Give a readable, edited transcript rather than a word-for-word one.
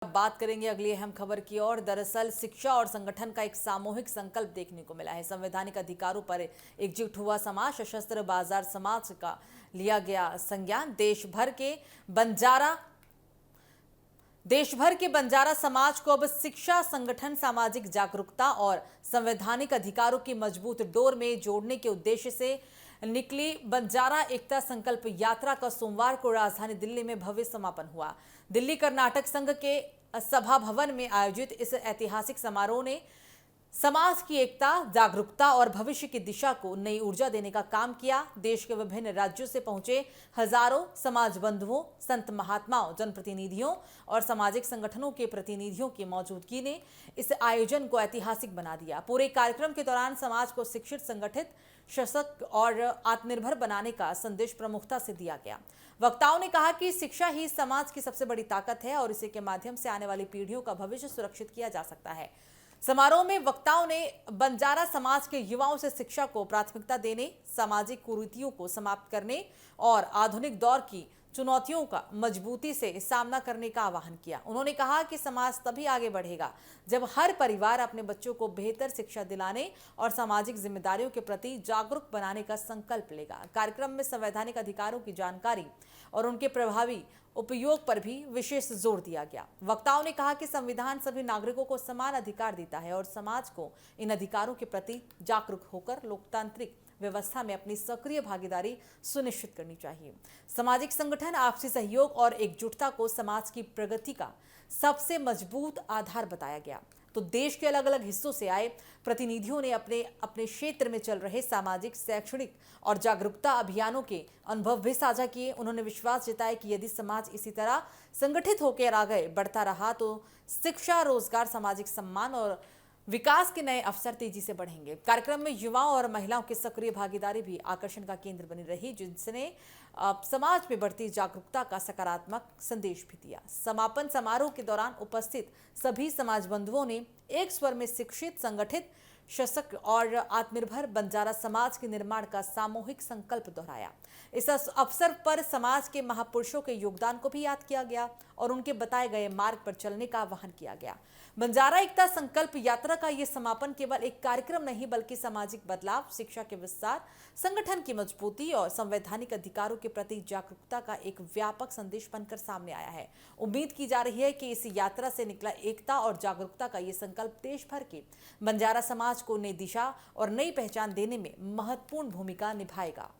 बात करेंगे अगली अहम खबर की ओर। दरअसल शिक्षा और संगठन का एक सामूहिक संकल्प देखने को मिला है। संवैधानिक अधिकारों पर एकजुट हुआ समाज, सशस्त्र बाजार समाज का लिया गया संज्ञान। देश भर के बंजारा समाज को अब शिक्षा, संगठन, सामाजिक जागरूकता और संवैधानिक अधिकारों की मजबूत डोर में जोड़ने के उद्देश्य से निकली बंजारा एकता संकल्प यात्रा का सोमवार को राजधानी दिल्ली में भव्य समापन हुआ। दिल्ली कर्नाटक संघ के सभा भवन में आयोजित इस ऐतिहासिक समारोह ने समाज की एकता, जागरूकता और भविष्य की दिशा को नई ऊर्जा देने का काम किया। देश के विभिन्न राज्यों से पहुंचे हजारों समाज बंधुओं, संत महात्माओं, जनप्रतिनिधियों और सामाजिक संगठनों के प्रतिनिधियों की मौजूदगी ने इस आयोजन को ऐतिहासिक बना दिया। पूरे कार्यक्रम के दौरान समाज को शिक्षित, संगठित, सशक्त और आत्मनिर्भर बनाने का संदेश प्रमुखता से दिया गया। वक्ताओं ने कहा कि शिक्षा ही समाज की सबसे बड़ी ताकत है और इसी के माध्यम से आने वाली पीढ़ियों का भविष्य सुरक्षित किया जा सकता है। समारोह में वक्ताओं ने बंजारा समाज के युवाओं से शिक्षा को प्राथमिकता देने, सामाजिक कुरीतियों को समाप्त करने और आधुनिक दौर की चुनौतियों का मजबूती से सामना करने का आह्वान किया। उन्होंने कहा कि समाज तभी आगे बढ़ेगा जब हर परिवार अपने बच्चों को बेहतर शिक्षा दिलाने और सामाजिक जिम्मेदारियों के प्रति जागरूक बनाने का संकल्प लेगा। कार्यक्रम में संवैधानिक अधिकारों की जानकारी और उनके प्रभावी उपयोग पर भी विशेष जोर दिया गया। वक्ताओं ने कहा कि संविधान सभी नागरिकों को समान अधिकार देता है और समाज को इन अधिकारों के प्रति जागरूक होकर लोकतांत्रिक व्यवस्था में अपनी सक्रिय भागीदारी सुनिश्चित करनी चाहिए। सामाजिक संगठन, आपसी सहयोग और एकजुटता को समाज की प्रगति का सबसे मजबूत आधार बताया गया। तो देश के अलग अलग हिस्सों से आए प्रतिनिधियों ने अपने अपने क्षेत्र में चल रहे सामाजिक, शैक्षणिक और जागरूकता अभियानों के अनुभव भी साझा किए। उन्होंने विश्वास जताया कि यदि समाज इसी तरह संगठित होकर आगे बढ़ता रहा तो शिक्षा, रोजगार, सामाजिक सम्मान और विकास के नए अवसर तेजी से बढ़ेंगे। कार्यक्रम में युवाओं और महिलाओं की सक्रिय भागीदारी भी आकर्षण का केंद्र बनी रही, जिसने समाज में बढ़ती जागरूकता का सकारात्मक संदेश भी दिया। समापन समारोह के दौरान उपस्थित सभी समाज बंधुओं ने एक स्वर में शिक्षित, संगठित, सशक्त और आत्मनिर्भर बंजारा समाज के निर्माण का सामूहिक संकल्प दोहराया। इस अवसर पर समाज के महापुरुषों के योगदान को भी याद किया गया और उनके बताए गए मार्ग पर चलने का आह्वान किया गया। बंजारा एकता संकल्प यात्रा का यह समापन केवल एक कार्यक्रम नहीं बल्कि सामाजिक बदलाव, शिक्षा के विस्तार, संगठन की मजबूती और संवैधानिक अधिकारों के प्रति जागरूकता का एक व्यापक संदेश बनकर सामने आया है। उम्मीद की जा रही है कि इस यात्रा से निकला एकता और जागरूकता का यह संकल्प देश भर के बंजारा समाज को नई दिशा और नई पहचान देने में महत्वपूर्ण भूमिका निभाएगा।